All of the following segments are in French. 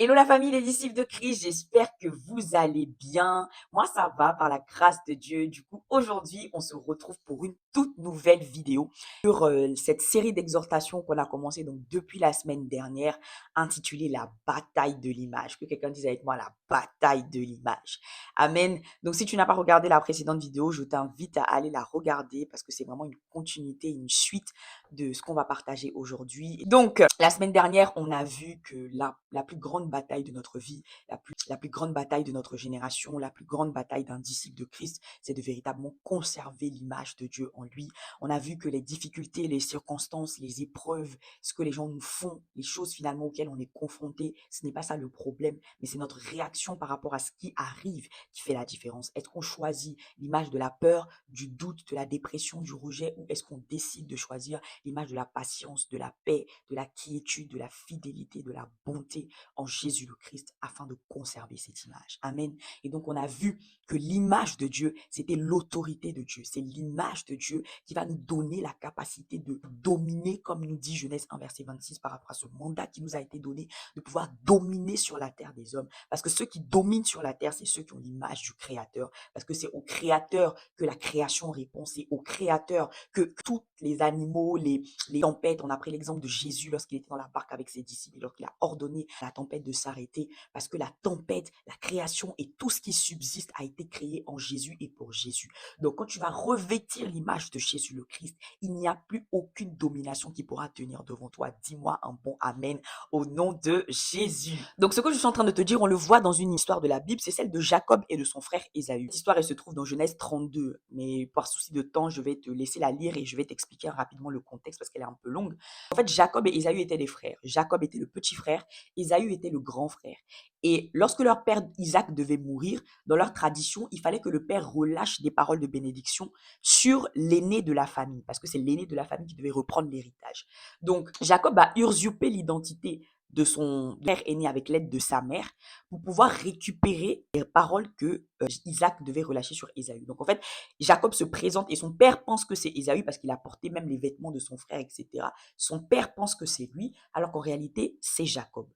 Hello la famille des disciples de Christ, j'espère que vous allez bien. Moi, ça va par la grâce de Dieu. Du coup, aujourd'hui, on se retrouve pour une toute nouvelle vidéo sur cette série d'exhortations qu'on a commencé donc depuis la semaine dernière, intitulée La bataille de l'image. Que quelqu'un dise avec moi la bataille de l'image. Amen. Donc, si tu n'as pas regardé la précédente vidéo, je t'invite à aller la regarder parce que c'est vraiment une continuité, une suite de ce qu'on va partager aujourd'hui. Donc, la semaine dernière, on a vu que la plus grande bataille de notre vie, la plus grande bataille de notre génération, la plus grande bataille d'un disciple de Christ, c'est de véritablement conserver l'image de Dieu en lui. On a vu que les difficultés, les circonstances, les épreuves, ce que les gens nous font, les choses finalement auxquelles on est confronté, ce n'est pas ça le problème, mais c'est notre réaction par rapport à ce qui arrive qui fait la différence. Est-ce qu'on choisit l'image de la peur, du doute, de la dépression, du rejet, ou est-ce qu'on décide de choisir l'image de la patience, de la paix, de la quiétude, de la fidélité, de la bonté en Jésus le Christ afin de conserver cette image. Amen. Et donc, on a vu que l'image de Dieu, c'était l'autorité de Dieu. C'est l'image de Dieu qui va nous donner la capacité de dominer, comme nous dit Genèse 1, verset 26, par rapport à ce mandat qui nous a été donné, de pouvoir dominer sur la terre des hommes. Parce que ceux qui dominent sur la terre, c'est ceux qui ont l'image du Créateur. Parce que c'est au Créateur que la création répond. C'est au Créateur que tous les animaux, les tempêtes, on a pris l'exemple de Jésus lorsqu'il était dans la barque avec ses disciples, lorsqu'il a ordonné à la tempête de s'arrêter, parce que la tempête, la création et tout ce qui subsiste a été créé en Jésus et pour Jésus. Donc quand tu vas revêtir l'image de Jésus le Christ, il n'y a plus aucune domination qui pourra tenir devant toi. Dis-moi un bon amen au nom de Jésus. Donc ce que je suis en train de te dire, on le voit dans une histoire de la Bible, c'est celle de Jacob et de son frère Ésaü. Cette histoire, elle se trouve dans Genèse 32, mais par souci de temps, je vais te laisser la lire et je vais t'expliquer rapidement le contexte parce qu'elle est un peu longue. En fait, Jacob et Ésaü étaient des frères. Jacob était le petit frère, Ésaü était le grand frère. Et lorsque leur père Isaac devait mourir, dans leur tradition, il fallait que le père relâche des paroles de bénédiction sur l'aîné de la famille, parce que c'est l'aîné de la famille qui devait reprendre l'héritage. Donc, Jacob a usurpé l'identité de son père aîné avec l'aide de sa mère pour pouvoir récupérer les paroles que Isaac devait relâcher sur Ésaü. Donc en fait, Jacob se présente et son père pense que c'est Ésaü parce qu'il a porté même les vêtements de son frère, etc. Son père pense que c'est lui, alors qu'en réalité, c'est Jacob.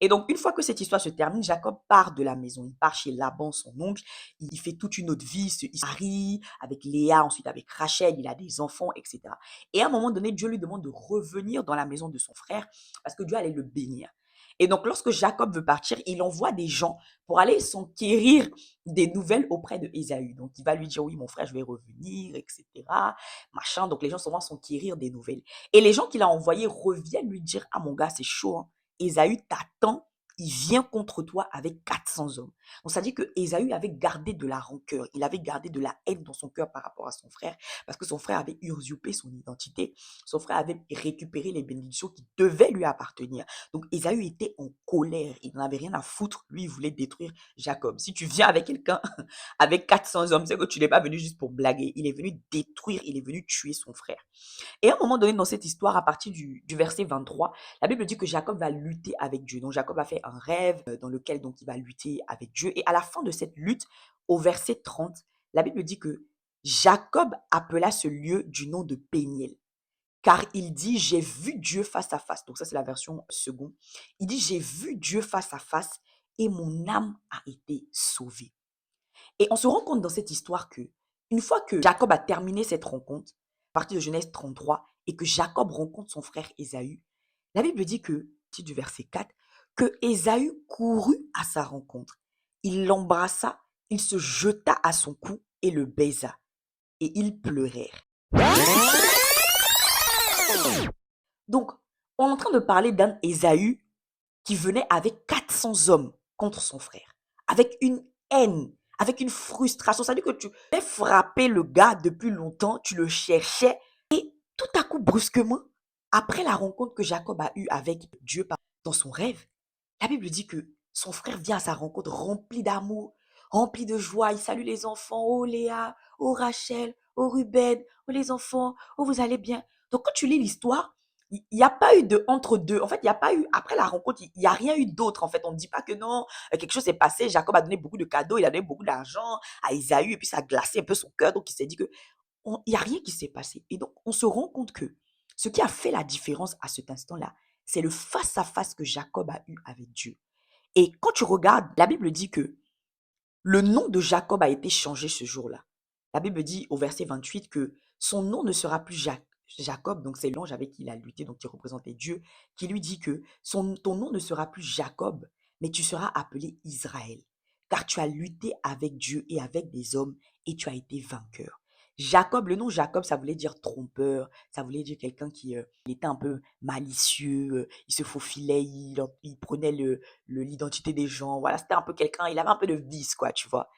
Et donc, une fois que cette histoire se termine, Jacob part de la maison. Il part chez Laban, son oncle. Il fait toute une autre vie, il se marie avec Léa, ensuite avec Rachel, il a des enfants, etc. Et à un moment donné, Dieu lui demande de revenir dans la maison de son frère parce que Dieu allait le bénir. Et donc, lorsque Jacob veut partir, il envoie des gens pour aller s'enquérir des nouvelles auprès de Ésaü. Donc, il va lui dire, oui, mon frère, je vais revenir, etc. Machin. Donc, les gens vont s'enquérir des nouvelles. Et les gens qu'il a envoyés reviennent lui dire, ah, mon gars, c'est chaud, hein. Ésaü t'attend, il vient contre toi avec 400 hommes. Donc, ça dit que Ésaü avait gardé de la rancœur, il avait gardé de la haine dans son cœur par rapport à son frère, parce que son frère avait usurpé son identité, son frère avait récupéré les bénédictions qui devaient lui appartenir. Donc, Ésaü était en colère, il n'en avait rien à foutre, lui, il voulait détruire Jacob. Si tu viens avec quelqu'un, avec 400 hommes, c'est que tu n'es pas venu juste pour blaguer, il est venu détruire, il est venu tuer son frère. Et à un moment donné dans cette histoire, à partir du verset 23, la Bible dit que Jacob va lutter avec Dieu. Donc Jacob a fait un rêve dans lequel donc il va lutter avec Dieu. Et à la fin de cette lutte, au verset 30, la Bible dit que Jacob appela ce lieu du nom de Péniel. Car il dit, j'ai vu Dieu face à face. Donc ça, c'est la version seconde. Il dit, j'ai vu Dieu face à face et mon âme a été sauvée. Et on se rend compte dans cette histoire que, une fois que Jacob a terminé cette rencontre, à partir de Genèse 33, et que Jacob rencontre son frère Ésaü, la Bible dit que, partir du verset 4, que Ésaü courut à sa rencontre. Il l'embrassa, il se jeta à son cou et le baisa. Et ils pleurèrent. Donc, on est en train de parler d'un Ésaü qui venait avec 400 hommes contre son frère, avec une haine, avec une frustration. Ça veut dire que tu avais frappé le gars depuis longtemps, tu le cherchais, et tout à coup, brusquement, après la rencontre que Jacob a eue avec Dieu dans son rêve, la Bible dit que son frère vient à sa rencontre rempli d'amour, rempli de joie. Il salue les enfants. Oh Léa, oh Rachel, oh Ruben, oh les enfants, oh vous allez bien. Donc quand tu lis l'histoire, il n'y a pas eu de entre deux. En fait, il n'y a pas eu, après la rencontre, il n'y a rien eu d'autre. En fait, on ne dit pas que non, quelque chose s'est passé. Jacob a donné beaucoup de cadeaux, il a donné beaucoup d'argent à Isaü, et puis ça a glacé un peu son cœur. Donc il s'est dit que il n'y a rien qui s'est passé. Et donc, on se rend compte que ce qui a fait la différence à cet instant-là, c'est le face-à-face que Jacob a eu avec Dieu. Et quand tu regardes, la Bible dit que le nom de Jacob a été changé ce jour-là. La Bible dit au verset 28 que son nom ne sera plus Jacob, donc c'est l'ange avec qui il a lutté, donc qui représentait Dieu, qui lui dit que ton nom ne sera plus Jacob, mais tu seras appelé Israël, car tu as lutté avec Dieu et avec des hommes et tu as été vainqueur. Jacob, le nom Jacob, ça voulait dire trompeur, ça voulait dire quelqu'un qui il était un peu malicieux, il se faufilait, il prenait l'identité des gens. Voilà, c'était un peu quelqu'un, il avait un peu de vice, quoi, tu vois.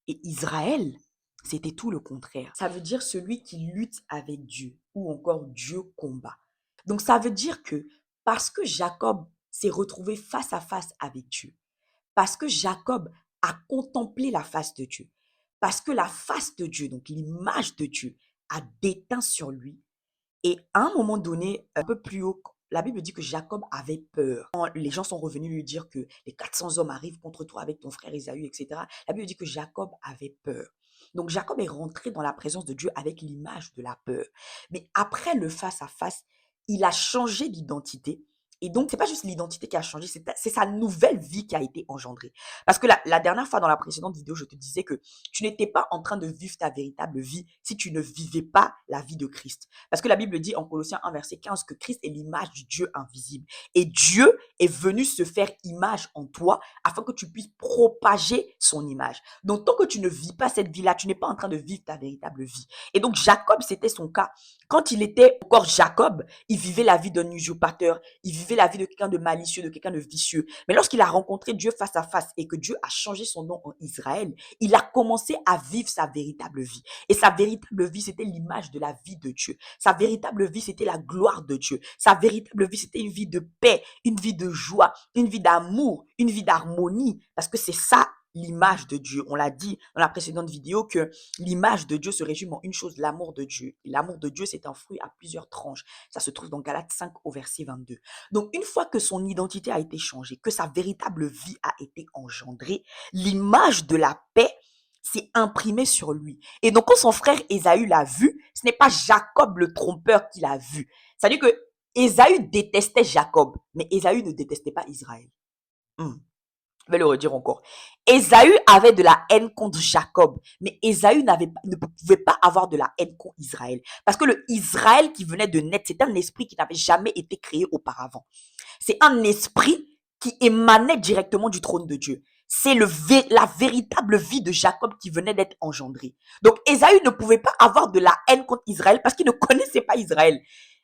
Et Israël, c'était tout le contraire. Ça veut dire celui qui lutte avec Dieu ou encore Dieu combat. Donc ça veut dire que parce que Jacob s'est retrouvé face à face avec Dieu, parce que Jacob a contemplé la face de Dieu, parce que la face de Dieu, donc l'image de Dieu, a déteint sur lui, et à un moment donné, un peu plus haut, la Bible dit que Jacob avait peur. Quand les gens sont revenus lui dire que les 400 hommes arrivent contre toi avec ton frère Ésaü, etc. La Bible dit que Jacob avait peur. Donc Jacob est rentré dans la présence de Dieu avec l'image de la peur. Mais après le face-à-face, il a changé d'identité. Et donc, c'est pas juste l'identité qui a changé, c'est sa nouvelle vie qui a été engendrée. Parce que la dernière fois, dans la précédente vidéo, je te disais que tu n'étais pas en train de vivre ta véritable vie si tu ne vivais pas la vie de Christ. Parce que la Bible dit en Colossiens 1, verset 15, que Christ est l'image du Dieu invisible. Et Dieu est venu se faire image en toi afin que tu puisses propager son image. Donc, tant que tu ne vis pas cette vie-là, tu n'es pas en train de vivre ta véritable vie. Et donc, Jacob, c'était son cas. Quand il était encore Jacob, il vivait la vie d'un usurpateur, il vivait la vie de quelqu'un de malicieux, de quelqu'un de vicieux. Mais lorsqu'il a rencontré Dieu face à face et que Dieu a changé son nom en Israël, il a commencé à vivre sa véritable vie. Et sa véritable vie, c'était l'image de la vie de Dieu. Sa véritable vie, c'était la gloire de Dieu. Sa véritable vie, c'était une vie de paix, une vie de joie, une vie d'amour, une vie d'harmonie. Parce que c'est ça l'image de Dieu. On l'a dit dans la précédente vidéo que l'image de Dieu se résume en une chose, l'amour de Dieu. Et l'amour de Dieu, c'est un fruit à plusieurs tranches. Ça se trouve dans Galates 5 au verset 22. Donc, une fois que son identité a été changée, que sa véritable vie a été engendrée, l'image de la paix s'est imprimée sur lui. Et donc, quand son frère Ésaü l'a vu, ce n'est pas Jacob le trompeur qui l'a vu. C'est-à-dire que Ésaü détestait Jacob, mais Ésaü ne détestait pas Israël. Je vais le redire encore. Ésaü avait de la haine contre Jacob, mais Ésaü ne pouvait pas avoir de la haine contre Israël. Parce que le Israël qui venait de naître, c'est un esprit qui n'avait jamais été créé auparavant. C'est un esprit qui émanait directement du trône de Dieu. C'est la véritable vie de Jacob qui venait d'être engendrée. Donc Ésaü ne pouvait pas avoir de la haine contre Israël parce qu'il ne connaissait pas Israël.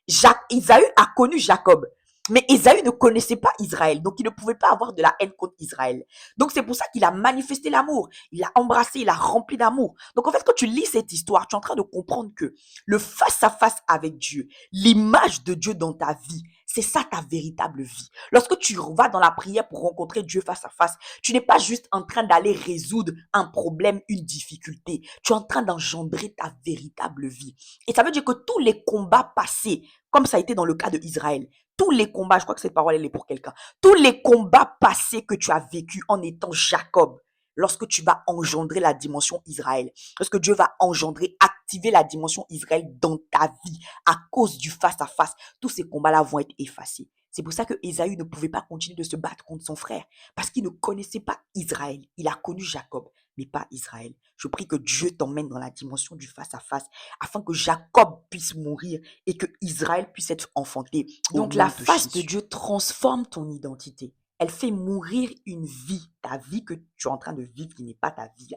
Ésaü a connu Jacob. Mais Ésaü ne connaissait pas Israël, donc il ne pouvait pas avoir de la haine contre Israël. Donc c'est pour ça qu'il a manifesté l'amour, il a embrassé, il a rempli d'amour. Donc en fait, quand tu lis cette histoire, tu es en train de comprendre que le face-à-face avec Dieu, l'image de Dieu dans ta vie, c'est ça ta véritable vie. Lorsque tu vas dans la prière pour rencontrer Dieu face à face, tu n'es pas juste en train d'aller résoudre un problème, une difficulté. Tu es en train d'engendrer ta véritable vie. Et ça veut dire que tous les combats passés, comme ça a été dans le cas de Israël, tous les combats, je crois que cette parole elle est pour quelqu'un, tous les combats passés que tu as vécu en étant Jacob, lorsque tu vas engendrer la dimension Israël, lorsque Dieu va engendrer, activer la dimension Israël dans ta vie à cause du face-à-face, tous ces combats-là vont être effacés. C'est pour ça que Ésaü ne pouvait pas continuer de se battre contre son frère, parce qu'il ne connaissait pas Israël. Il a connu Jacob, mais pas Israël. Je prie que Dieu t'emmène dans la dimension du face-à-face, afin que Jacob puisse mourir et que Israël puisse être enfanté. Donc la face de Dieu transforme ton identité. Elle fait mourir une vie, ta vie que tu es en train de vivre qui n'est pas ta vie.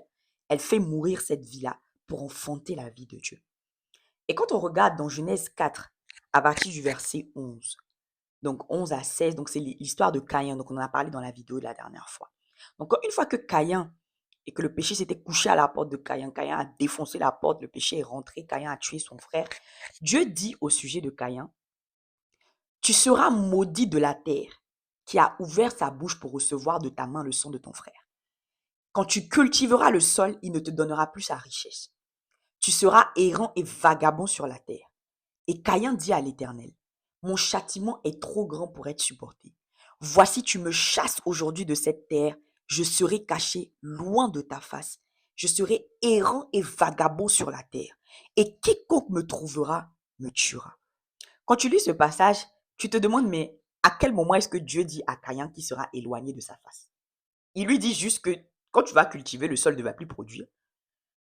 Elle fait mourir cette vie-là pour enfanter la vie de Dieu. Et quand on regarde dans Genèse 4, à partir du verset 11, donc 11 à 16, donc c'est l'histoire de Caïn, donc on en a parlé dans la vidéo de la dernière fois. Donc une fois que Caïn et que le péché s'était couché à la porte de Caïn, Caïn a défoncé la porte, le péché est rentré, Caïn a tué son frère. Dieu dit au sujet de Caïn, tu seras maudit de la terre qui a ouvert sa bouche pour recevoir de ta main le sang de ton frère. Quand tu cultiveras le sol, il ne te donnera plus sa richesse. Tu seras errant et vagabond sur la terre. Et Caïn dit à l'Éternel, mon châtiment est trop grand pour être supporté. Voici, tu me chasses aujourd'hui de cette terre, je serai caché loin de ta face. Je serai errant et vagabond sur la terre. Et quiconque me trouvera me tuera. Quand tu lis ce passage, tu te demandes, mais à quel moment est-ce que Dieu dit à Caïn qu'il sera éloigné de sa face? Il lui dit juste que quand tu vas cultiver, le sol ne va plus produire,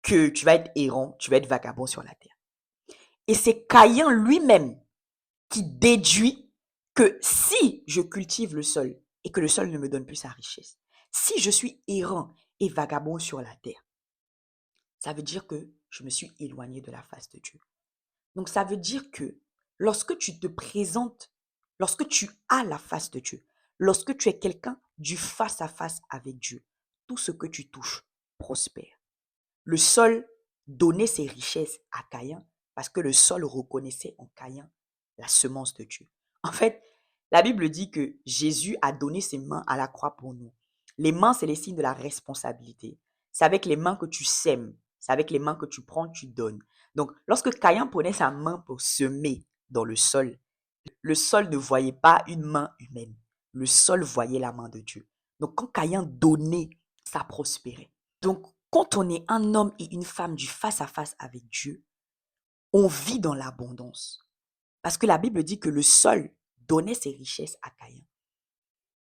que tu vas être errant, tu vas être vagabond sur la terre. Et c'est Caïn lui-même qui déduit que si je cultive le sol et que le sol ne me donne plus sa richesse, si je suis errant et vagabond sur la terre, ça veut dire que je me suis éloigné de la face de Dieu. Donc ça veut dire que lorsque tu te présentes, lorsque tu as la face de Dieu, lorsque tu es quelqu'un du face à face avec Dieu, tout ce que tu touches prospère. Le sol donnait ses richesses à Caïn parce que le sol reconnaissait en Caïn la semence de Dieu. En fait, la Bible dit que Jésus a donné ses mains à la croix pour nous. Les mains, c'est les signes de la responsabilité. C'est avec les mains que tu sèmes. C'est avec les mains que tu prends, tu donnes. Donc, lorsque Caïn prenait sa main pour semer dans le sol ne voyait pas une main humaine. Le sol voyait la main de Dieu. Donc, quand Caïn donnait, ça prospérait. Donc, quand on est un homme et une femme du face à face avec Dieu, on vit dans l'abondance. Parce que la Bible dit que le sol donnait ses richesses à Caïn.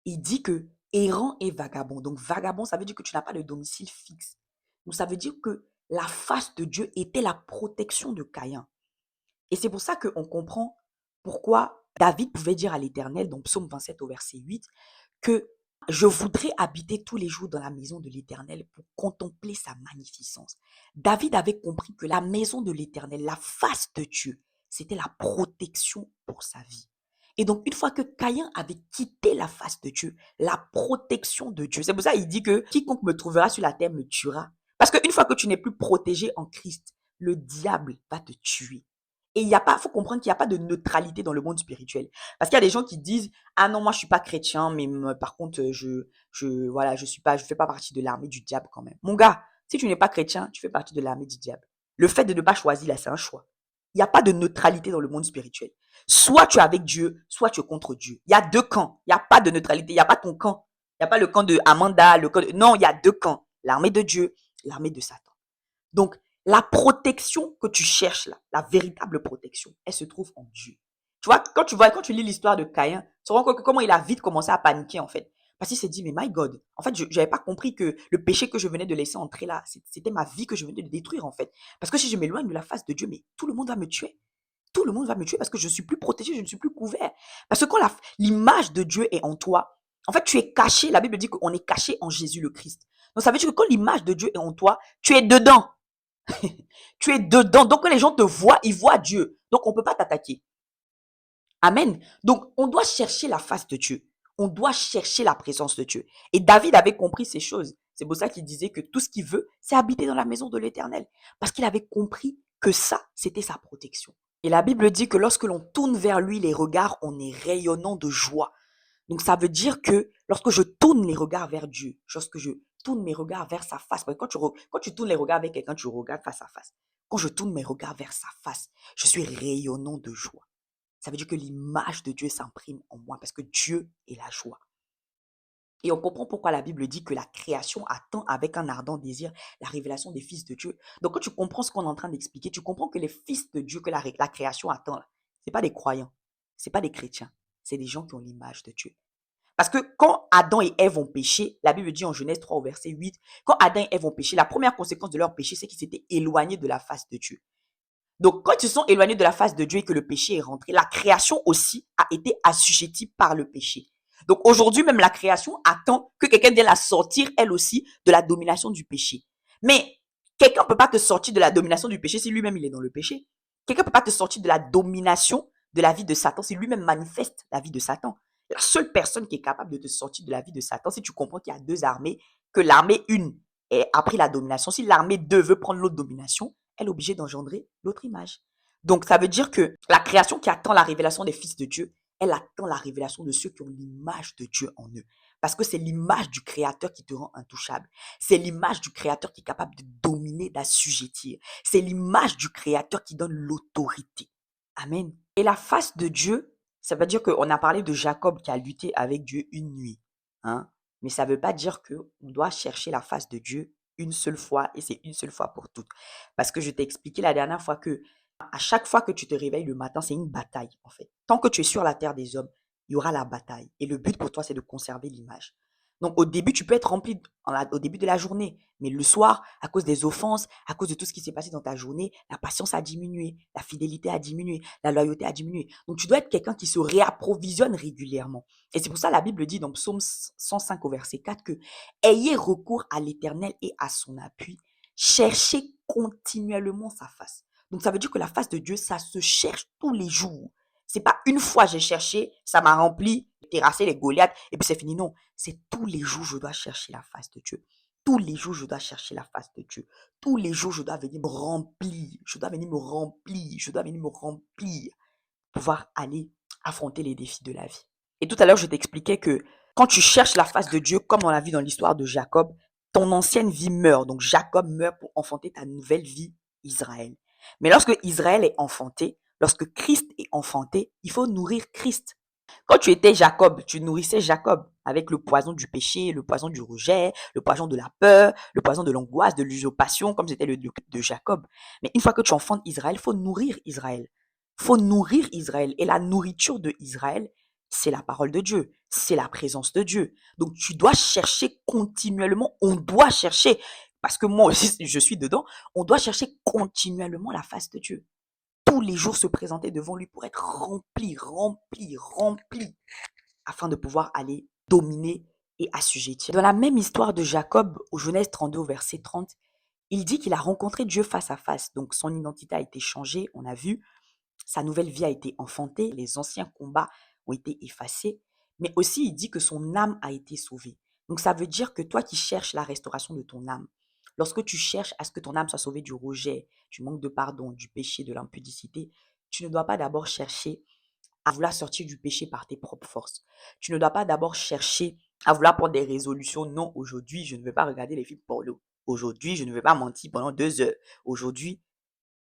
Il dit que errant et vagabond. Donc, vagabond, ça veut dire que tu n'as pas de domicile fixe. Donc, ça veut dire que la face de Dieu était la protection de Caïn. Et c'est pour ça qu'on comprend pourquoi David pouvait dire à l'Éternel, dans Psaume 27 au verset 8, que je voudrais habiter tous les jours dans la maison de l'Éternel pour contempler sa magnificence. David avait compris que la maison de l'Éternel, la face de Dieu, c'était la protection pour sa vie. Et donc, une fois que Caïn avait quitté la face de Dieu, la protection de Dieu, c'est pour ça qu'il dit que quiconque me trouvera sur la terre me tuera. Parce qu'une fois que tu n'es plus protégé en Christ, le diable va te tuer. Et il faut comprendre qu'il n'y a pas de neutralité dans le monde spirituel. Parce qu'il y a des gens qui disent, ah non, moi je suis pas chrétien, mais par contre, voilà, je fais pas partie de l'armée du diable quand même. Mon gars, si tu n'es pas chrétien, tu fais partie de l'armée du diable. Le fait de ne pas choisir, là, c'est un choix. Il n'y a pas de neutralité dans le monde spirituel. Soit tu es avec Dieu, soit tu es contre Dieu. Il y a deux camps. Il n'y a pas de neutralité. Il n'y a pas ton camp. Il n'y a pas le camp de Amanda, le camp de... Non, il y a deux camps. L'armée de Dieu, l'armée de Satan. Donc, la protection que tu cherches là, la véritable protection, elle se trouve en Dieu. Tu vois, quand tu lis l'histoire de Caïn, tu te rends compte que comment il a vite commencé à paniquer en fait. Parce qu'il s'est dit, mais my God, en fait, je n'avais pas compris que le péché que je venais de laisser entrer là, c'était ma vie que je venais de détruire en fait. Parce que si je m'éloigne de la face de Dieu, mais tout le monde va me tuer. Tout le monde va me tuer parce que je ne suis plus protégé, je ne suis plus couvert. Parce que quand l'image de Dieu est en toi, en fait, tu es caché. La Bible dit qu'on est caché en Jésus le Christ. Donc, ça veut dire que quand l'image de Dieu est en toi, tu es dedans. Tu es dedans. Donc, quand les gens te voient, ils voient Dieu. Donc, on ne peut pas t'attaquer. Amen. Donc, on doit chercher la face de Dieu. On doit chercher la présence de Dieu. Et David avait compris ces choses. C'est pour ça qu'il disait que tout ce qu'il veut, c'est habiter dans la maison de l'Éternel. Parce qu'il avait compris que ça, c'était sa protection. Et la Bible dit que lorsque l'on tourne vers lui les regards, on est rayonnant de joie. Donc, ça veut dire que lorsque je tourne les regards vers Dieu, lorsque je tourne mes regards vers sa face, parce que quand tu tournes les regards avec quelqu'un, tu regardes face à face. Quand je tourne mes regards vers sa face, je suis rayonnant de joie. Ça veut dire que l'image de Dieu s'imprime en moi parce que Dieu est la joie. Et on comprend pourquoi la Bible dit que la création attend avec un ardent désir la révélation des fils de Dieu. Donc, quand tu comprends ce qu'on est en train d'expliquer, tu comprends que les fils de Dieu que la création attend, ce n'est pas des croyants, ce n'est pas des chrétiens, c'est des gens qui ont l'image de Dieu. Parce que quand Adam et Ève ont péché, la Bible dit en Genèse 3 au verset 8, quand Adam et Ève ont péché, la première conséquence de leur péché, c'est qu'ils s'étaient éloignés de la face de Dieu. Donc, quand ils sont éloignés de la face de Dieu et que le péché est rentré, la création aussi a été assujettie par le péché. Donc, aujourd'hui, même la création attend que quelqu'un vienne la sortir, elle aussi, de la domination du péché. Mais quelqu'un ne peut pas te sortir de la domination du péché si lui-même il est dans le péché. Quelqu'un ne peut pas te sortir de la domination de la vie de Satan si lui-même manifeste la vie de Satan. La seule personne qui est capable de te sortir de la vie de Satan, si tu comprends qu'il y a deux armées, que l'armée 1 a pris la domination, si l'armée 2 veut prendre l'autre domination, elle est obligée d'engendrer l'autre image. Donc, ça veut dire que la création qui attend la révélation des fils de Dieu, elle attend la révélation de ceux qui ont l'image de Dieu en eux. Parce que c'est l'image du Créateur qui te rend intouchable. C'est l'image du Créateur qui est capable de dominer, d'assujettir. C'est l'image du Créateur qui donne l'autorité. Amen. Et la face de Dieu, ça veut dire qu'on a parlé de Jacob qui a lutté avec Dieu une nuit. Hein? Mais ça ne veut pas dire qu'on doit chercher la face de Dieu une seule fois et c'est une seule fois pour toutes. Parce que je t'ai expliqué la dernière fois que à chaque fois que tu te réveilles le matin, c'est une bataille en fait. Tant que tu es sur la terre des hommes, il y aura la bataille. Et le but pour toi, c'est de conserver l'image. Donc, au début, tu peux être rempli au début de la journée. Mais le soir, à cause des offenses, à cause de tout ce qui s'est passé dans ta journée, la patience a diminué, la fidélité a diminué, la loyauté a diminué. Donc, tu dois être quelqu'un qui se réapprovisionne régulièrement. Et c'est pour ça que la Bible dit dans Psaume 105 au verset 4 que ayez recours à l'Éternel et à son appui. Cherchez continuellement sa face. Donc, ça veut dire que la face de Dieu, ça se cherche tous les jours. C'est pas une fois j'ai cherché, ça m'a rempli, terrassé les Goliaths et puis c'est fini. Non, c'est tous les jours je dois chercher la face de Dieu. Tous les jours je dois chercher la face de Dieu. Tous les jours je dois venir me remplir. Je dois venir me remplir. Je dois venir me remplir pour pouvoir aller affronter les défis de la vie. Et tout à l'heure, je t'expliquais que quand tu cherches la face de Dieu, comme on l'a vu dans l'histoire de Jacob, ton ancienne vie meurt. Donc Jacob meurt pour enfanter ta nouvelle vie, Israël. Mais lorsque Israël est enfanté, lorsque Christ est enfanté, il faut nourrir Christ. Quand tu étais Jacob, tu nourrissais Jacob avec le poison du péché, le poison du rejet, le poison de la peur, le poison de l'angoisse, de l'usurpation, comme c'était le de Jacob. Mais une fois que tu enfantes Israël, il faut nourrir Israël. Il faut nourrir Israël. Et la nourriture de Israël, c'est la parole de Dieu, c'est la présence de Dieu. Donc tu dois chercher continuellement, on doit chercher, parce que moi aussi je suis dedans, on doit chercher continuellement la face de Dieu. Tous les jours se présenter devant lui pour être rempli, rempli, rempli, afin de pouvoir aller dominer et assujettir. Dans la même histoire de Jacob, au Genèse 32, au verset 30, il dit qu'il a rencontré Dieu face à face. Donc son identité a été changée, on a vu, sa nouvelle vie a été enfantée, les anciens combats ont été effacés, mais aussi il dit que son âme a été sauvée. Donc ça veut dire que toi qui cherches la restauration de ton âme, lorsque tu cherches à ce que ton âme soit sauvée du rejet, du manque de pardon, du péché, de l'impudicité, tu ne dois pas d'abord chercher à vouloir sortir du péché par tes propres forces. Tu ne dois pas d'abord chercher à vouloir prendre des résolutions. Non, aujourd'hui, je ne vais pas regarder les films porno. Aujourd'hui, je ne vais pas mentir pendant 2 heures. Aujourd'hui,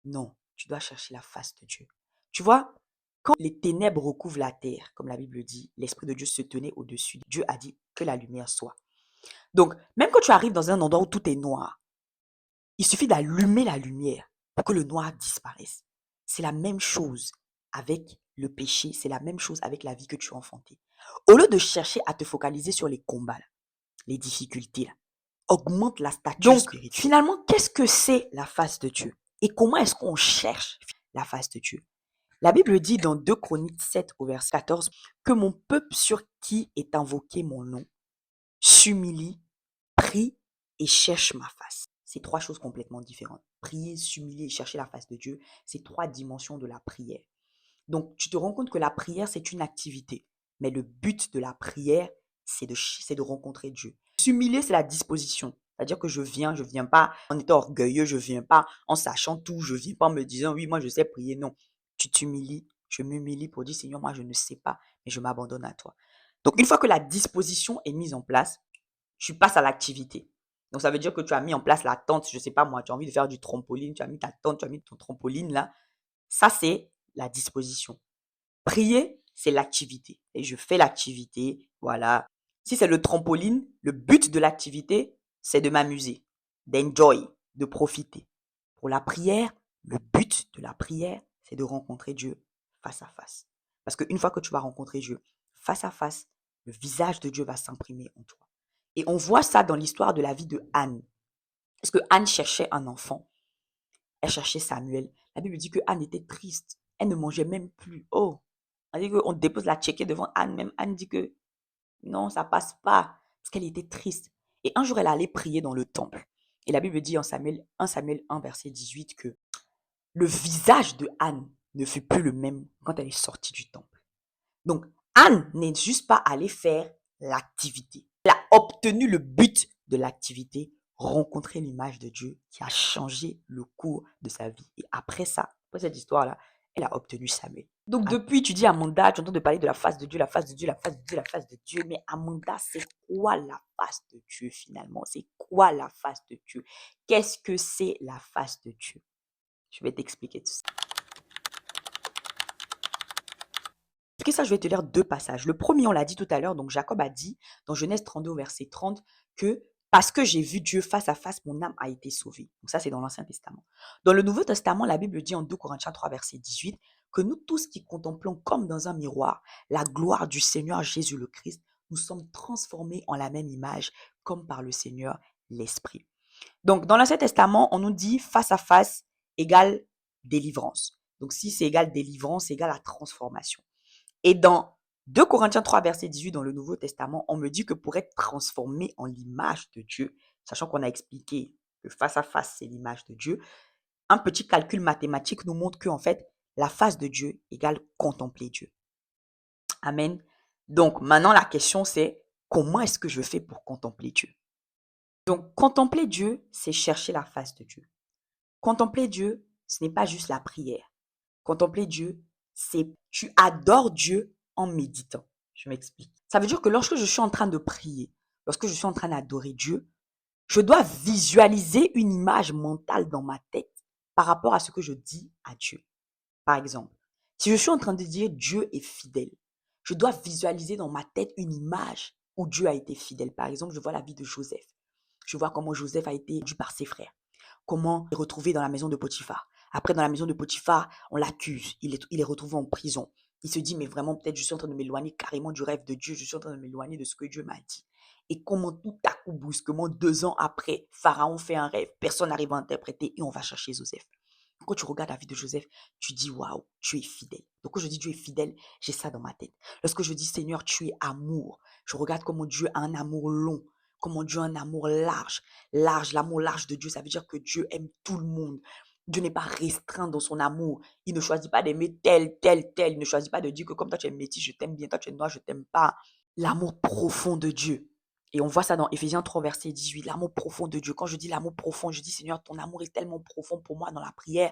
non, tu dois chercher la face de Dieu. Tu vois, quand les ténèbres recouvrent la terre, comme la Bible dit, l'Esprit de Dieu se tenait au-dessus. Dieu a dit que la lumière soit. Donc, même quand tu arrives dans un endroit où tout est noir, il suffit d'allumer la lumière pour que le noir disparaisse. C'est la même chose avec le péché, c'est la même chose avec la vie que tu as enfantée. Au lieu de chercher à te focaliser sur les combats, là, les difficultés, là, augmente la stature Donc, spirituelle. Finalement, qu'est-ce que c'est la face de Dieu? Et comment est-ce qu'on cherche la face de Dieu? La Bible dit dans 2 Chroniques 7 au verset 14 que mon peuple sur qui est invoqué mon nom s'humilie, prie et cherche ma face. C'est 3 choses complètement différentes. Prier, s'humilier et chercher la face de Dieu, c'est 3 dimensions de la prière. Donc, tu te rends compte que la prière, c'est une activité. Mais le but de la prière, c'est de rencontrer Dieu. S'humilier, c'est la disposition. C'est-à-dire que je viens pas en étant orgueilleux, je viens pas en sachant tout, je viens pas en me disant, oui, moi, je sais prier. Non, tu t'humilies, je m'humilie pour dire, Seigneur, moi, je ne sais pas, mais je m'abandonne à toi. Donc, une fois que la disposition est mise en place, tu passes à l'activité. Donc, ça veut dire que tu as mis en place la tente, je sais pas moi, tu as envie de faire du trampoline, tu as mis ta tente, tu as mis ton trampoline là. Ça, c'est la disposition. Prier, c'est l'activité. Et je fais l'activité, voilà. Si c'est le trampoline, le but de l'activité, c'est de m'amuser, d'enjoy, de profiter. Pour la prière, le but de la prière, c'est de rencontrer Dieu face à face. Parce qu'une fois que tu vas rencontrer Dieu face à face, le visage de Dieu va s'imprimer en toi. Et on voit ça dans l'histoire de la vie de Anne. Parce que Anne cherchait un enfant. Elle cherchait Samuel. La Bible dit que Anne était triste. Elle ne mangeait même plus. Oh, on dit qu'on dépose la tchéquée devant Anne. Même Anne dit que non, ça passe pas. Parce qu'elle était triste. Et un jour, elle allait prier dans le temple. Et la Bible dit en Samuel 1 Samuel 1, verset 18, que le visage de Anne ne fut plus le même quand elle est sortie du temple. Donc, Anne n'est juste pas allée faire l'activité. Elle a obtenu le but de l'activité, rencontrer l'image de Dieu qui a changé le cours de sa vie. Et après ça, après cette histoire-là, elle a obtenu Samuel. Donc, depuis, tu dis Amanda, tu entends de parler de la face de Dieu, la face de Dieu, la face de Dieu, la face de Dieu. Mais Amanda, c'est quoi la face de Dieu finalement? C'est quoi la face de Dieu? Qu'est-ce que c'est la face de Dieu? Je vais t'expliquer tout ça. Pour ça, je vais te lire 2 passages. Le premier, on l'a dit tout à l'heure, donc Jacob a dit dans Genèse 32, verset 30, que parce que j'ai vu Dieu face à face, mon âme a été sauvée. Donc ça, c'est dans l'Ancien Testament. Dans le Nouveau Testament, la Bible dit en 2 Corinthiens 3, verset 18, que nous tous qui contemplons comme dans un miroir la gloire du Seigneur Jésus le Christ, nous sommes transformés en la même image comme par le Seigneur l'Esprit. Donc, dans l'Ancien Testament, on nous dit face à face égale délivrance. Donc, si c'est égal délivrance, c'est égal à transformation. Et dans 2 Corinthiens 3, verset 18, dans le Nouveau Testament, on me dit que pour être transformé en l'image de Dieu, sachant qu'on a expliqué que face à face, c'est l'image de Dieu, un petit calcul mathématique nous montre que, en fait, la face de Dieu égale contempler Dieu. Amen. Donc, maintenant, la question, c'est comment est-ce que je fais pour contempler Dieu? Donc, contempler Dieu, c'est chercher la face de Dieu. Contempler Dieu, ce n'est pas juste la prière. Contempler Dieu, c'est tu adores Dieu en méditant. Je m'explique. Ça veut dire que lorsque je suis en train de prier, lorsque je suis en train d'adorer Dieu, je dois visualiser une image mentale dans ma tête par rapport à ce que je dis à Dieu. Par exemple, si je suis en train de dire Dieu est fidèle, je dois visualiser dans ma tête une image où Dieu a été fidèle. Par exemple, je vois la vie de Joseph. Je vois comment Joseph a été élevé par ses frères. Comment il est retrouvé dans la maison de Potiphar. Après, dans la maison de Potiphar, on l'accuse. Il est retrouvé en prison. Il se dit, mais vraiment, peut-être je suis en train de m'éloigner carrément du rêve de Dieu. Je suis en train de m'éloigner de ce que Dieu m'a dit. Et comment tout à coup, brusquement, 2 ans après, Pharaon fait un rêve. Personne n'arrive à interpréter et on va chercher Joseph. Quand tu regardes la vie de Joseph, tu dis, waouh, tu es fidèle. Donc, quand je dis Dieu est fidèle, j'ai ça dans ma tête. Lorsque je dis, Seigneur, tu es amour, je regarde comment Dieu a un amour long, comment Dieu a un amour large. Large, l'amour large de Dieu, ça veut dire que Dieu aime tout le monde. Dieu n'est pas restreint dans son amour. Il ne choisit pas d'aimer tel, tel, tel. Il ne choisit pas de dire que comme toi tu es métis, je t'aime bien, toi tu es noir, je t'aime pas. L'amour profond de Dieu. Et on voit ça dans Éphésiens 3, verset 18. L'amour profond de Dieu. Quand je dis l'amour profond, je dis Seigneur, ton amour est tellement profond pour moi dans la prière.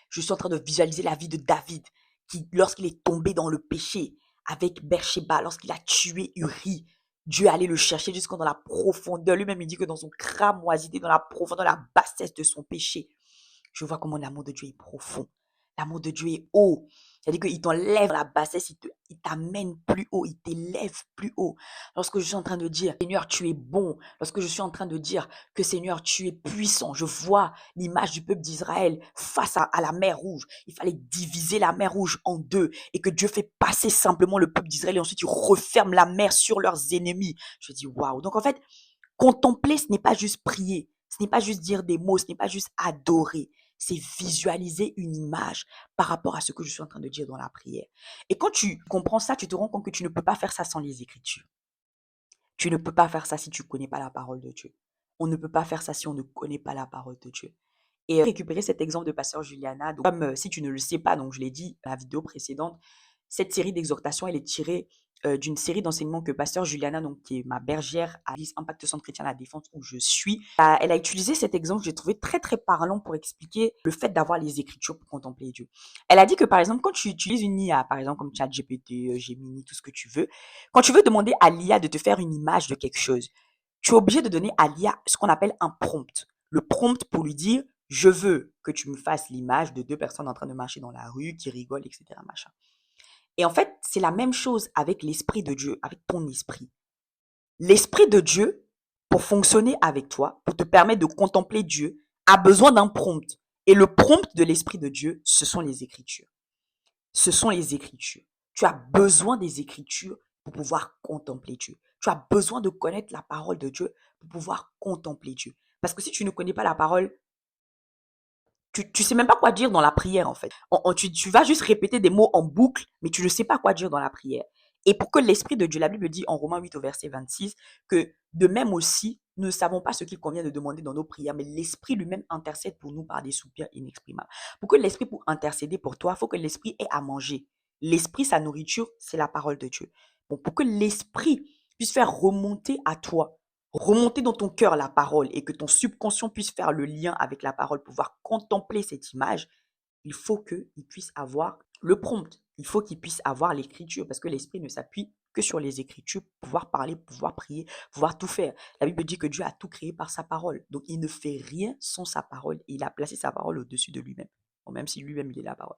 Je suis en train de visualiser la vie de David, qui, lorsqu'il est tombé dans le péché avec Beersheba, lorsqu'il a tué Uri, Dieu allait le chercher jusqu'en dans la profondeur. Lui-même, il dit que dans son cramoisité, dans la profondeur, la bassesse de son péché, je vois comment l'amour de Dieu est profond. L'amour de Dieu est haut. C'est-à-dire qu'il t'enlève la bassesse, il t'amène plus haut, il t'élève plus haut. Lorsque je suis en train de dire, Seigneur, tu es bon. Lorsque je suis en train de dire que, Seigneur, tu es puissant. Je vois l'image du peuple d'Israël face à la mer Rouge. Il fallait diviser la mer Rouge en deux et que Dieu fait passer simplement le peuple d'Israël et ensuite il referme la mer sur leurs ennemis. Je dis, waouh. Donc en fait, contempler, ce n'est pas juste prier. Ce n'est pas juste dire des mots, ce n'est pas juste adorer. C'est visualiser une image par rapport à ce que je suis en train de dire dans la prière. Et quand tu comprends ça, tu te rends compte que tu ne peux pas faire ça sans les Écritures. Tu ne peux pas faire ça si tu ne connais pas la parole de Dieu. On ne peut pas faire ça si on ne connaît pas la parole de Dieu. Et récupérer cet exemple de pasteur Juliana, donc, comme si tu ne le sais pas, donc je l'ai dit dans la vidéo précédente, cette série d'exhortations, elle est tirée d'une série d'enseignements que pasteur Juliana, donc, qui est ma bergère à l'Église Impact Centre Chrétien à la Défense où je suis, elle a utilisé cet exemple que j'ai trouvé très très parlant pour expliquer le fait d'avoir les Écritures pour contempler Dieu. Elle a dit que par exemple, quand tu utilises une IA, par exemple comme ChatGPT, Gemini, tout ce que tu veux, quand tu veux demander à l'IA de te faire une image de quelque chose, tu es obligé de donner à l'IA ce qu'on appelle un prompt. Le prompt pour lui dire, je veux que tu me fasses l'image de 2 personnes en train de marcher dans la rue, qui rigolent, etc. Machin. Et en fait, c'est la même chose avec l'Esprit de Dieu, avec ton esprit. L'Esprit de Dieu, pour fonctionner avec toi, pour te permettre de contempler Dieu, a besoin d'un prompt. Et le prompt de l'Esprit de Dieu, ce sont les Écritures. Ce sont les Écritures. Tu as besoin des Écritures pour pouvoir contempler Dieu. Tu as besoin de connaître la parole de Dieu pour pouvoir contempler Dieu. Parce que si tu ne connais pas la parole, tu sais même pas quoi dire dans la prière, en fait. Tu vas juste répéter des mots en boucle, mais tu ne sais pas quoi dire dans la prière. Et pour que l'Esprit de Dieu, la Bible dit en Romains 8 au verset 26, que de même aussi, nous ne savons pas ce qu'il convient de demander dans nos prières, mais l'Esprit lui-même intercède pour nous par des soupirs inexprimables. Pour que l'Esprit puisse intercéder pour toi, il faut que l'Esprit ait à manger. L'Esprit, sa nourriture, c'est la parole de Dieu. Bon, pour que l'Esprit puisse faire remonter dans ton cœur la parole et que ton subconscient puisse faire le lien avec la parole, pouvoir contempler cette image, il faut qu'il puisse avoir le prompt. Il faut qu'il puisse avoir l'écriture parce que l'esprit ne s'appuie que sur les écritures pour pouvoir parler, pouvoir prier, pouvoir tout faire. La Bible dit que Dieu a tout créé par sa parole. Donc, il ne fait rien sans sa parole. Il a placé sa parole au-dessus de lui-même. Bon, même si lui-même, il est la parole.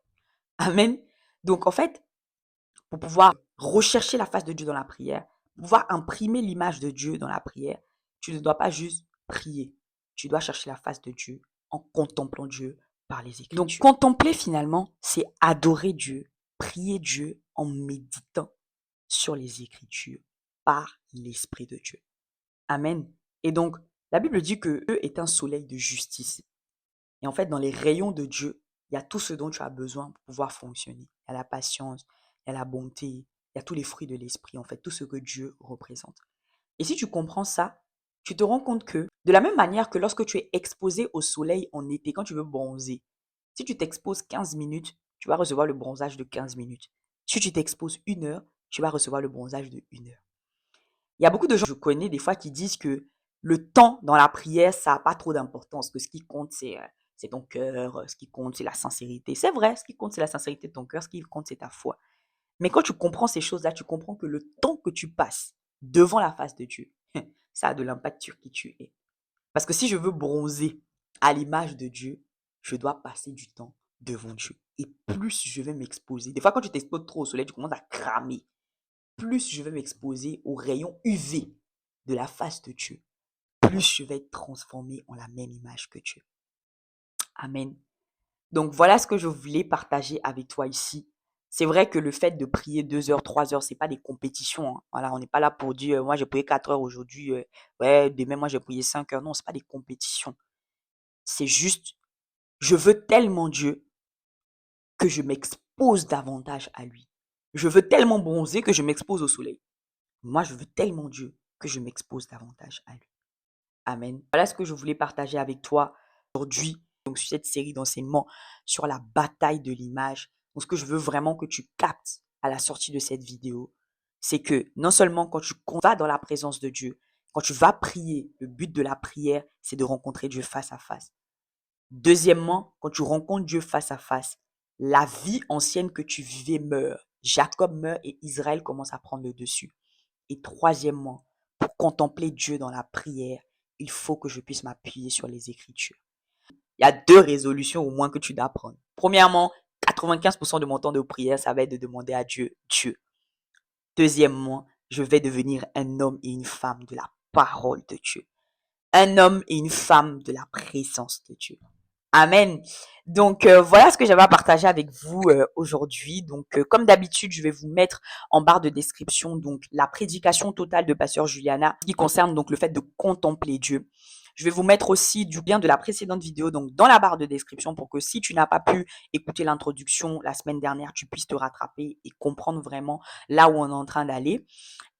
Amen. Donc, en fait, pour pouvoir rechercher la face de Dieu dans la prière, pouvoir imprimer l'image de Dieu dans la prière, tu ne dois pas juste prier. Tu dois chercher la face de Dieu en contemplant Dieu par les Écritures. Donc, contempler finalement, c'est adorer Dieu, prier Dieu en méditant sur les Écritures par l'Esprit de Dieu. Amen. Et donc, la Bible dit que Dieu est un soleil de justice. Et en fait, dans les rayons de Dieu, il y a tout ce dont tu as besoin pour pouvoir fonctionner. Il y a la patience, il y a la bonté, il y a tous les fruits de l'esprit, en fait, tout ce que Dieu représente. Et si tu comprends ça, tu te rends compte que, de la même manière que lorsque tu es exposé au soleil en été, quand tu veux bronzer, si tu t'exposes 15 minutes, tu vas recevoir le bronzage de 15 minutes. Si tu t'exposes 1 heure, tu vas recevoir le bronzage de 1 heure. Il y a beaucoup de gens que je connais des fois qui disent que le temps dans la prière, ça n'a pas trop d'importance, que ce qui compte, c'est ton cœur, ce qui compte, c'est la sincérité. C'est vrai, ce qui compte, c'est la sincérité de ton cœur, ce qui compte, c'est ta foi. Mais quand tu comprends ces choses-là, tu comprends que le temps que tu passes devant la face de Dieu, ça a de l'impact sur qui tu es. Parce que si je veux bronzer à l'image de Dieu, je dois passer du temps devant Dieu. Et plus je vais m'exposer, des fois quand tu t'exposes trop au soleil, tu commences à cramer. Plus je vais m'exposer aux rayons UV de la face de Dieu, plus je vais être transformé en la même image que Dieu. Amen. Donc voilà ce que je voulais partager avec toi ici. C'est vrai que le fait de prier 2 heures, 3 heures, c'est pas des compétitions, hein. Voilà, on n'est pas là pour dire, moi j'ai prié 4 heures aujourd'hui, ouais, demain moi j'ai prié 5 heures. Non, c'est pas des compétitions. C'est juste, je veux tellement Dieu que je m'expose davantage à lui. Je veux tellement bronzer que je m'expose au soleil. Moi, je veux tellement Dieu que je m'expose davantage à lui. Amen. Voilà ce que je voulais partager avec toi aujourd'hui, donc sur cette série d'enseignements sur la bataille de l'image. Donc, ce que je veux vraiment que tu captes à la sortie de cette vidéo, c'est que non seulement quand tu vas dans la présence de Dieu, quand tu vas prier, le but de la prière, c'est de rencontrer Dieu face à face. Deuxièmement, quand tu rencontres Dieu face à face, la vie ancienne que tu vivais meurt. Jacob meurt et Israël commence à prendre le dessus. Et troisièmement, pour contempler Dieu dans la prière, il faut que je puisse m'appuyer sur les Écritures. Il y a 2 résolutions au moins que tu dois prendre. Premièrement, 95% de mon temps de prière, ça va être de demander à Dieu, Dieu. Deuxièmement, je vais devenir un homme et une femme de la parole de Dieu. Un homme et une femme de la présence de Dieu. Amen. Donc voilà ce que j'avais à partager avec vous aujourd'hui. Donc comme d'habitude, je vais vous mettre en barre de description donc la prédication totale de Pasteur Juliana qui concerne donc le fait de contempler Dieu. Je vais vous mettre aussi du lien de la précédente vidéo donc dans la barre de description pour que si tu n'as pas pu écouter l'introduction la semaine dernière, tu puisses te rattraper et comprendre vraiment là où on est en train d'aller.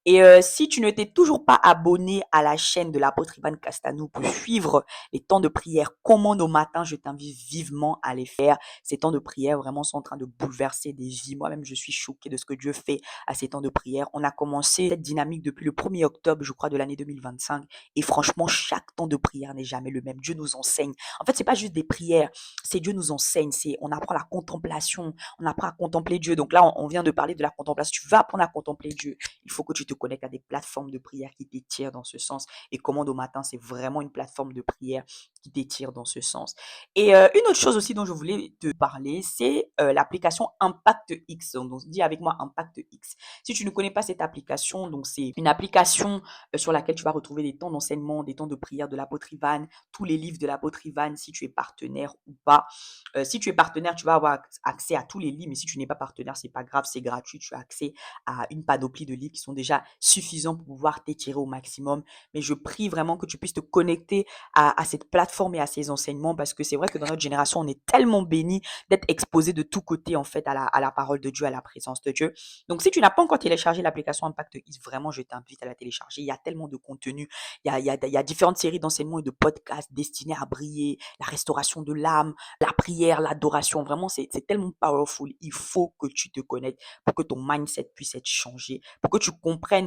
Et si tu ne t'es toujours pas abonné à la chaîne de l'apôtre Ivan Castanou pour suivre les temps de prière commande au matin, je t'invite vivement à les faire. Ces temps de prière vraiment sont en train de bouleverser des vies. Moi-même, je suis choquée de ce que Dieu fait à ces temps de prière. On a commencé cette dynamique depuis le 1er octobre, je crois, de l'année 2025. Et franchement, chaque temps de prière n'est jamais le même. Dieu nous enseigne. En fait, c'est pas juste des prières, c'est Dieu nous enseigne. On apprend la contemplation, on apprend à contempler Dieu. Donc là, on vient de parler de la contemplation. Tu vas apprendre à contempler Dieu. Il faut que tu te connectes à des plateformes de prière qui t'étirent dans ce sens. Et Commande au matin, c'est vraiment une plateforme de prière qui t'étire dans ce sens. Et une autre chose aussi dont je voulais te parler, c'est l'application Impact X. Donc, dis avec moi Impact X. Si tu ne connais pas cette application, donc c'est une application sur laquelle tu vas retrouver des temps d'enseignement, des temps de prière de l'apôtre Ivan, tous les livres de l'apôtre Ivan, si tu es partenaire ou pas. Si tu es partenaire, tu vas avoir accès à tous les livres, mais si tu n'es pas partenaire, c'est pas grave, c'est gratuit, tu as accès à une panoplie de livres qui sont déjà suffisants pour pouvoir t'étirer au maximum. Mais je prie vraiment que tu puisses te connecter à cette plateforme et à ces enseignements parce que c'est vrai que dans notre génération, on est tellement béni d'être exposé de tous côtés en fait à la parole de Dieu, à la présence de Dieu. Donc si tu n'as pas encore téléchargé l'application Impact X, vraiment je t'invite à la télécharger. Il y a tellement de contenu, il y a différentes séries d'enseignements et de podcasts destinés à briller, la restauration de l'âme, la prière, l'adoration. Vraiment, c'est tellement powerful. Il faut que tu te connectes pour que ton mindset puisse être changé, pour que tu comprennes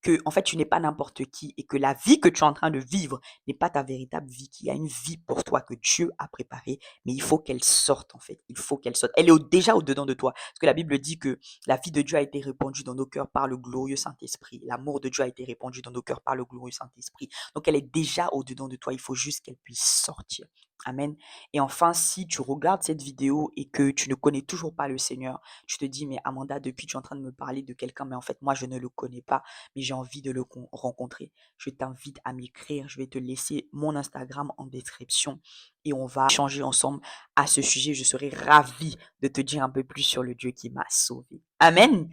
que, en fait, tu n'es pas n'importe qui et que la vie que tu es en train de vivre n'est pas ta véritable vie, qu'il y a une vie pour toi que Dieu a préparée, mais il faut qu'elle sorte, en fait. Il faut qu'elle sorte. Elle est déjà au-dedans de toi. Parce que la Bible dit que la vie de Dieu a été répandue dans nos cœurs par le glorieux Saint-Esprit. L'amour de Dieu a été répandu dans nos cœurs par le glorieux Saint-Esprit. Donc, elle est déjà au-dedans de toi. Il faut juste qu'elle puisse sortir. Amen. Et enfin, si tu regardes cette vidéo et que tu ne connais toujours pas le Seigneur, tu te dis, mais Amanda, depuis tu es en train de me parler de quelqu'un, mais en fait, moi, je ne le connais pas, mais j'ai envie de le rencontrer. Je t'invite à m'écrire. Je vais te laisser mon Instagram en description et on va échanger ensemble à ce sujet. Je serai ravie de te dire un peu plus sur le Dieu qui m'a sauvé. Amen.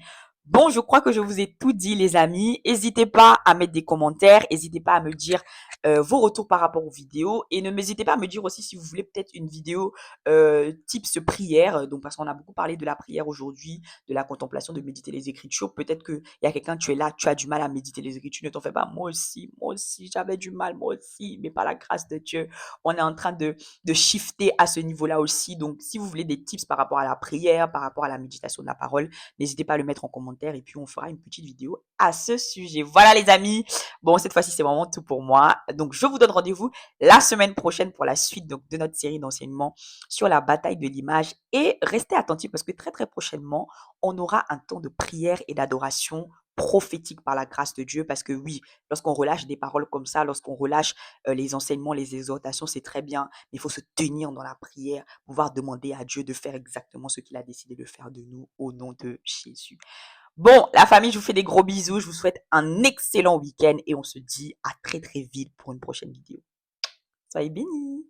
Bon, je crois que je vous ai tout dit, les amis. N'hésitez pas à mettre des commentaires, n'hésitez pas à me dire vos retours par rapport aux vidéos et ne m'hésitez pas à me dire aussi si vous voulez peut-être une vidéo tips prière. Donc, parce qu'on a beaucoup parlé de la prière aujourd'hui, de la contemplation, de méditer les Écritures. Peut-être qu'il y a quelqu'un, tu es là, tu as du mal à méditer les Écritures. Ne t'en fais pas. Moi aussi, j'avais du mal, moi aussi, mais par la grâce de Dieu, on est en train de shifter à ce niveau-là aussi. Donc, si vous voulez des tips par rapport à la prière, par rapport à la méditation de la parole, n'hésitez pas à le mettre en commentaire et puis on fera une petite vidéo à ce sujet. Voilà les amis. Bon, cette fois-ci, c'est vraiment tout pour moi. Donc, je vous donne rendez-vous la semaine prochaine pour la suite donc, de notre série d'enseignements sur la bataille de l'image. Et restez attentifs parce que très, très prochainement, on aura un temps de prière et d'adoration prophétique par la grâce de Dieu parce que oui, lorsqu'on relâche des paroles comme ça, lorsqu'on relâche les enseignements, les exhortations, c'est très bien, mais il faut se tenir dans la prière, pouvoir demander à Dieu de faire exactement ce qu'il a décidé de faire de nous au nom de Jésus. Bon, la famille, je vous fais des gros bisous, je vous souhaite un excellent week-end et on se dit à très très vite pour une prochaine vidéo. Soyez bénis.